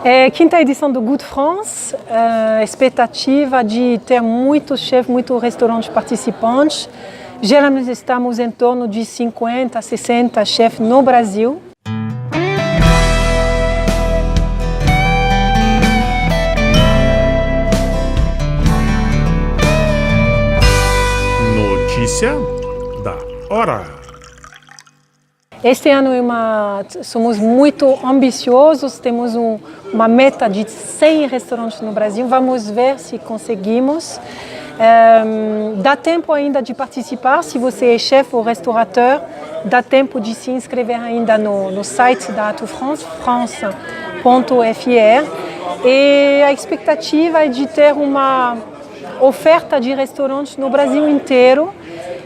É quinta edição do Good France, expectativa de ter muitos chefes, muitos restaurantes participantes. Geralmente estamos em torno de 50, 60 chefes no Brasil. Notícia da hora. Este ano somos muito ambiciosos, temos uma meta de 100 restaurantes no Brasil. Vamos ver se conseguimos. Dá tempo ainda de participar, se você é chefe ou restaurateur, dá tempo de se inscrever ainda no site da Atout France, france.fr. E a expectativa é de ter uma oferta de restaurantes no Brasil inteiro.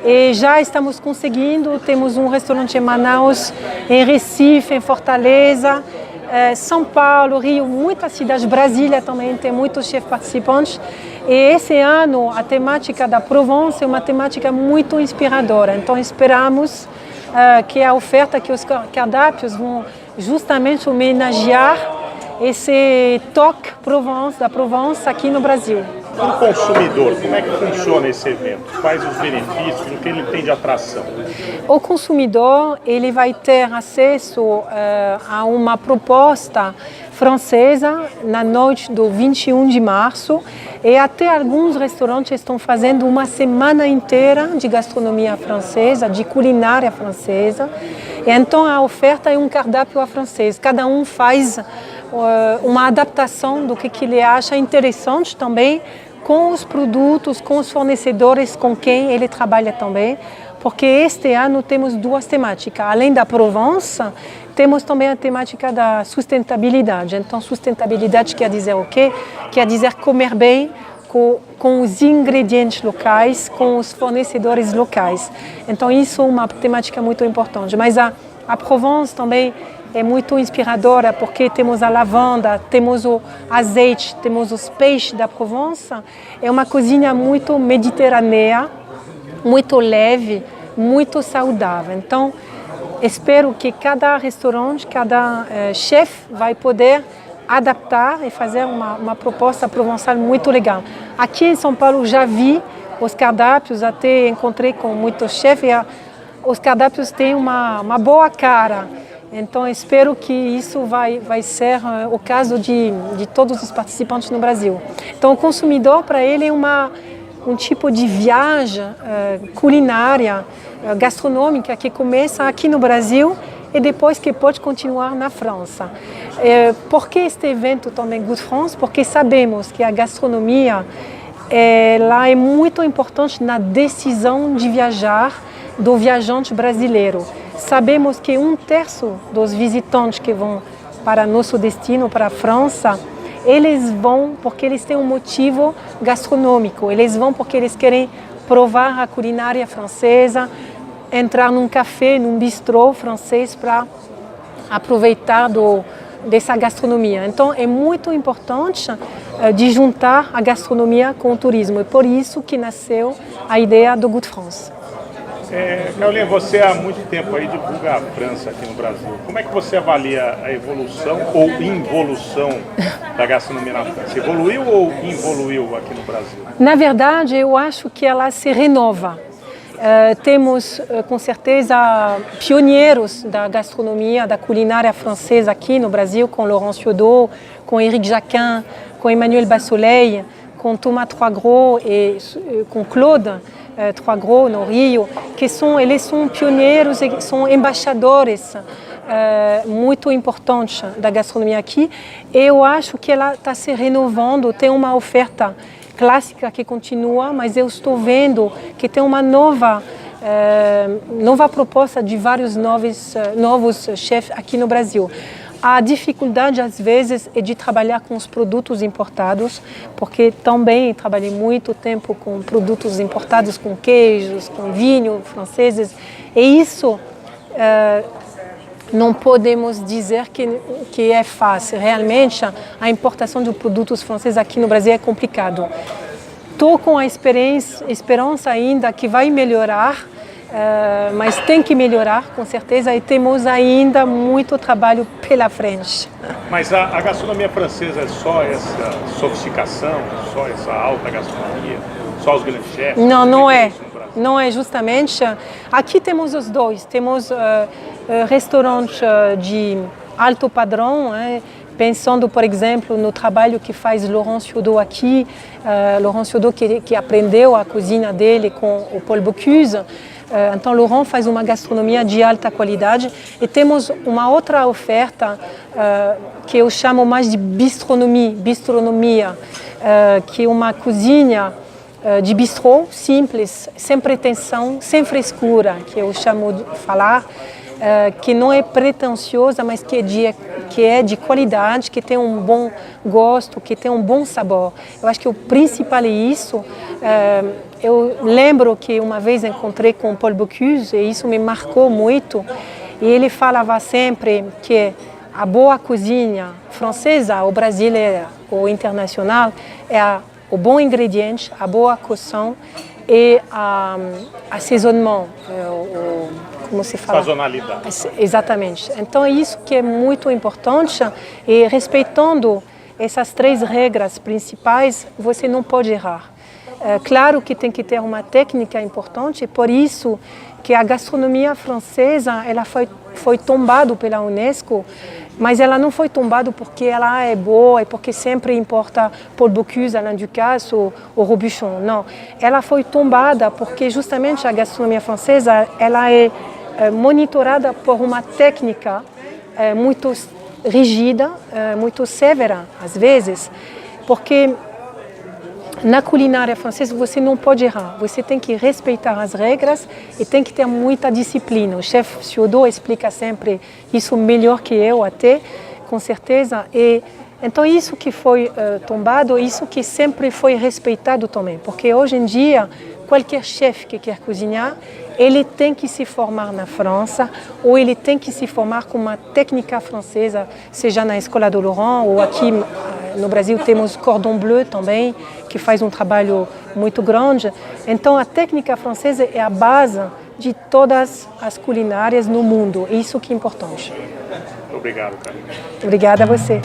E já estamos conseguindo, temos um restaurante em Manaus, em Recife, em Fortaleza, São Paulo, Rio, muitas cidades, Brasília também tem muitos chefes participantes. E esse ano a temática da Provence é uma temática muito inspiradora, então esperamos que a oferta, que os cardápios vão justamente homenagear esse toque da Provence aqui no Brasil. Para o consumidor, como é que funciona esse evento? Quais os benefícios, o que ele tem de atração? O consumidor ele vai ter acesso a uma proposta francesa na noite do 21 de março e até alguns restaurantes estão fazendo uma semana inteira de gastronomia francesa, de culinária francesa. E então a oferta é um cardápio à francês. Cada um faz uma adaptação do que ele acha interessante também com os produtos, com os fornecedores com quem ele trabalha também, porque este ano temos duas temáticas. Além da Provence, temos também a temática da sustentabilidade. Então, sustentabilidade quer dizer o quê? Quer dizer comer bem com os ingredientes locais, com os fornecedores locais. Então, isso é uma temática muito importante. Mas a Provence também é muito inspiradora porque temos a lavanda, temos o azeite, temos os peixes da Provence. É uma cozinha muito mediterrânea, muito leve, muito saudável. Então, espero que cada restaurante, cada chefe vai poder adaptar e fazer uma proposta provençal muito legal. Aqui em São Paulo já vi os cardápios, até encontrei com muitos chefes. Os cardápios têm uma boa cara. Então, espero que isso vai ser o caso de todos os participantes no Brasil. Então, o consumidor, para ele, é um tipo de viagem culinária, gastronômica, que começa aqui no Brasil e depois que pode continuar na França. Por que este evento também Good France? Porque sabemos que a gastronomia ela é muito importante na decisão de viajar do viajante brasileiro. Sabemos que 1/3 dos visitantes que vão para nosso destino, para a França, eles vão porque eles têm um motivo gastronômico. Eles vão porque eles querem provar a culinária francesa, entrar num café, num bistrô francês para aproveitar dessa gastronomia. Então, é muito importante de juntar a gastronomia com o turismo. E por isso que nasceu a ideia do Good France. Caroline, você há muito tempo aí divulga a França aqui no Brasil. Como é que você avalia a evolução ou involução da gastronomia na França? Evoluiu ou involuiu aqui no Brasil? Na verdade, eu acho que ela se renova. Temos, com certeza, pioneiros da gastronomia, da culinária francesa aqui no Brasil, com Laurent Ciodot, com Éric Jacquin, com Emmanuel Bassoleil, com Thomas Troisgros e com Claude Troisgros no Rio, eles são pioneiros e são embaixadores muito importantes da gastronomia aqui. E eu acho que ela está se renovando, tem uma oferta clássica que continua, mas eu estou vendo que tem uma nova proposta de vários novos chefes aqui no Brasil. A dificuldade, às vezes, é de trabalhar com os produtos importados, porque também trabalhei muito tempo com produtos importados, com queijos, com vinho franceses, e isso não podemos dizer que é fácil. Realmente, a importação de produtos franceses aqui no Brasil é complicado. Estou com a esperança ainda que vai melhorar mas tem que melhorar, com certeza, e temos ainda muito trabalho pela frente. Mas a gastronomia francesa é só essa sofisticação, só essa alta gastronomia, só os grandes chefes? Não, não é. Não é justamente. Aqui temos os dois. Temos restaurantes de alto padrão, pensando, por exemplo, no trabalho que faz Laurent Ciodot aqui. Laurent Ciodot que aprendeu a cozinha dele com o Paul Bocuse. Então, Laurent faz uma gastronomia de alta qualidade. E temos uma outra oferta que eu chamo mais de bistronomia, que é uma cozinha de bistrô simples, sem pretensão, sem frescura, que eu chamo de falar, que não é pretensiosa, mas que é de qualidade, que tem um bom gosto, que tem um bom sabor. Eu acho que o principal é isso. Eu lembro que uma vez encontrei com Paul Bocuse e isso me marcou muito. E ele falava sempre que a boa cozinha francesa, ou brasileira, ou internacional, é o bom ingrediente, a boa cocção e assaisonnement, como se fala? Sazonalidade. Exatamente. Então é isso que é muito importante e respeitando essas 3 regras principais, você não pode errar. Claro que tem que ter uma técnica importante, por isso que a gastronomia francesa ela foi tombada pela Unesco, mas ela não foi tombada porque ela é boa e porque sempre importa Paul Bocuse, Alain Ducasse ou Robuchon. Não, ela foi tombada porque justamente a gastronomia francesa ela é monitorada por uma técnica muito rígida, muito severa às vezes, porque na culinária francesa você não pode errar, você tem que respeitar as regras e tem que ter muita disciplina. O chefe Ciodot explica sempre isso melhor que eu até, com certeza. E então isso que foi tombado, isso que sempre foi respeitado também, porque hoje em dia qualquer chefe que quer cozinhar, ele tem que se formar na França ou ele tem que se formar com uma técnica francesa, seja na Escola do Laurent ou aqui no Brasil temos Cordon Bleu também, que faz um trabalho muito grande. Então a técnica francesa é a base de todas as culinárias no mundo. Isso que é importante. Obrigado, cara. Obrigada a você.